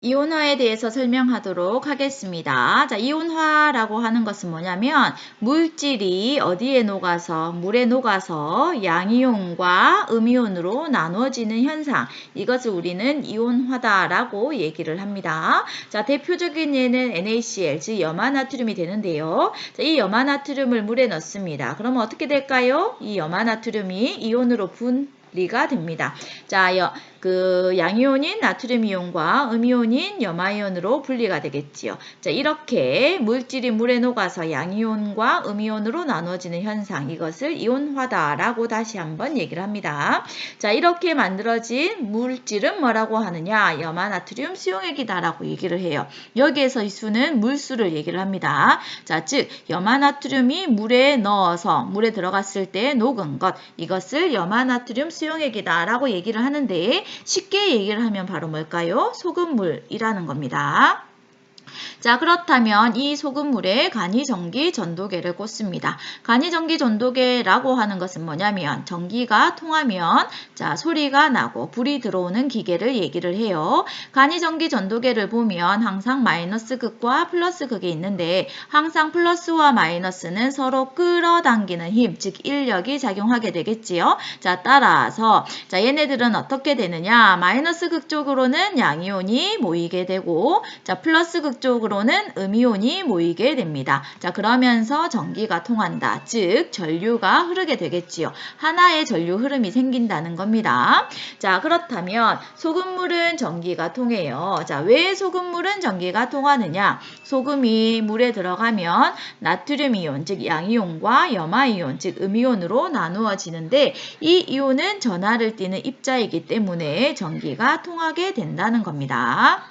이온화에 대해서 설명하도록 하겠습니다. 자, 이온화라고 하는 것은 뭐냐면 물질이 어디에 녹아서 물에 녹아서 양이온과 음이온으로 나누어지는 현상, 이것을 우리는 이온화다라고 얘기를 합니다. 자, 대표적인 예는 NaCl, 즉 염화나트륨이 되는데요. 자, 이 염화나트륨을 물에 넣습니다. 그러면 어떻게 될까요? 이 염화나트륨이 이온으로 분리가 됩니다. 자, 양이온인 나트륨 이온과 음이온인 염화이온으로 분리가 되겠지요. 자, 이렇게 물질이 물에 녹아서 양이온과 음이온으로 나누어지는 현상, 이것을 이온화다라고 다시 한번 얘기를 합니다. 자, 이렇게 만들어진 물질은 뭐라고 하느냐? 염화나트륨 수용액이다라고 얘기를 해요. 여기에서 이 수는 물수를 얘기를 합니다. 자, 즉 염화나트륨이 물에 넣어서 물에 들어갔을 때 녹은 것, 이것을 염화나트륨 수용액이다라고 얘기를 하는데 쉽게 얘기를 하면 바로 뭘까요? 소금물이라는 겁니다. 자, 그렇다면 이 소금물에 간이전기 전도계를 꽂습니다. 간이전기 전도계라고 하는 것은 뭐냐면 전기가 통하면 자, 소리가 나고 불이 들어오는 기계를 얘기를 해요. 간이전기 전도계를 보면 항상 마이너스 극과 플러스 극이 있는데 항상 플러스와 마이너스는 서로 끌어당기는 힘, 즉 인력이 작용하게 되겠지요. 자, 따라서 자, 얘네들은 어떻게 되느냐? 마이너스 극 쪽으로는 양이온이 모이게 되고 자, 플러스 극 쪽으로는 음이온이 모이게 됩니다. 자, 그러면서 전기가 통한다. 즉 전류가 흐르게 되겠지요. 하나의 전류 흐름이 생긴다는 겁니다. 자, 그렇다면 소금물은 전기가 통해요. 자, 왜 소금물은 전기가 통하느냐? 소금이 물에 들어가면 나트륨 이온, 즉 양이온과 염화이온, 즉 음이온으로 나누어지는데 이 이온은 전하를 띠는 입자이기 때문에 전기가 통하게 된다는 겁니다.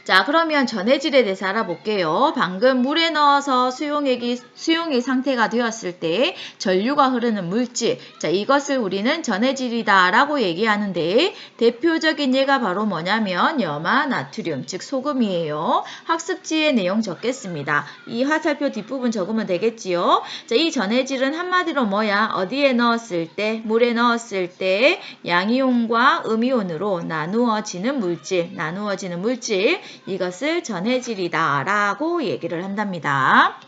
자, 그러면 전해질에 대해서 알아볼게요. 방금 물에 넣어서 수용액 상태가 되었을 때 전류가 흐르는 물질, 자, 이것을 우리는 전해질이다 라고 얘기하는데 대표적인 예가 바로 뭐냐면 염화나트륨, 즉 소금이에요. 학습지에 내용 적겠습니다. 이 화살표 뒷부분 적으면 되겠지요. 자, 이 전해질은 한마디로 뭐야? 어디에 넣었을 때? 물에 넣었을 때 양이온과 음이온으로 나누어지는 물질, 이것을 전해질이다 라고 얘기를 한답니다.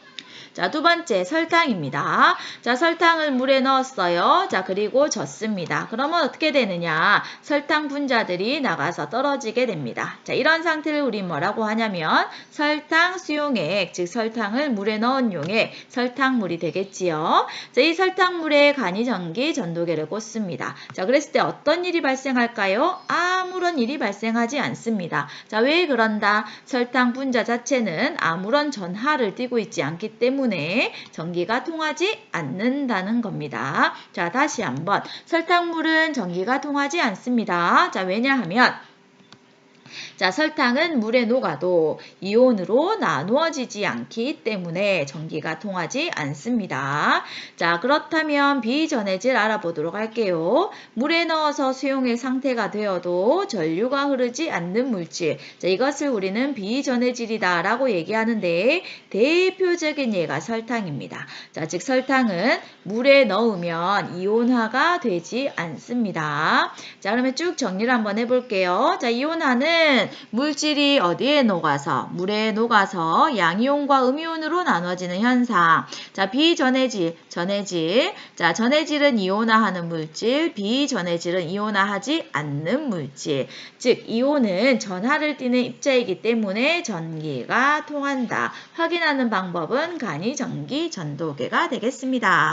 자, 두 번째 설탕입니다. 자, 설탕을 물에 넣었어요. 자, 그리고 젓습니다. 그러면 어떻게 되느냐? 설탕 분자들이 나가서 떨어지게 됩니다. 자, 이런 상태를 우리 뭐라고 하냐면 설탕 수용액, 즉 설탕을 물에 넣은 용액, 설탕물이 되겠지요. 자, 이 설탕물에 간이전기 전도계를 꽂습니다. 자, 그랬을 때 어떤 일이 발생할까요? 아무런 일이 발생하지 않습니다. 자, 왜 그런다? 설탕 분자 자체는 아무런 전하를 띠고 있지 않기 때문에 전기가 통하지 않는다는 겁니다. 자, 다시 한번 설탕물은 전기가 통하지 않습니다. 자, 왜냐하면 자, 설탕은 물에 녹아도 이온으로 나누어지지 않기 때문에 전기가 통하지 않습니다. 자, 그렇다면 비전해질 알아보도록 할게요. 물에 넣어서 수용액 상태가 되어도 전류가 흐르지 않는 물질. 자, 이것을 우리는 비전해질이다 라고 얘기하는데 대표적인 예가 설탕입니다. 자, 즉 설탕은 물에 넣으면 이온화가 되지 않습니다. 자, 그러면 쭉 정리를 한번 해볼게요. 자, 이온화는 물질이 어디에 녹아서 물에 녹아서 양이온과 음이온으로 나눠지는 현상. 자, 비전해질, 자, 전해질은 이온화하는 물질, 비전해질은 이온화하지 않는 물질. 즉 이온은 전하를 띠는 입자이기 때문에 전기가 통한다. 확인하는 방법은 간이전기 전도계가 되겠습니다.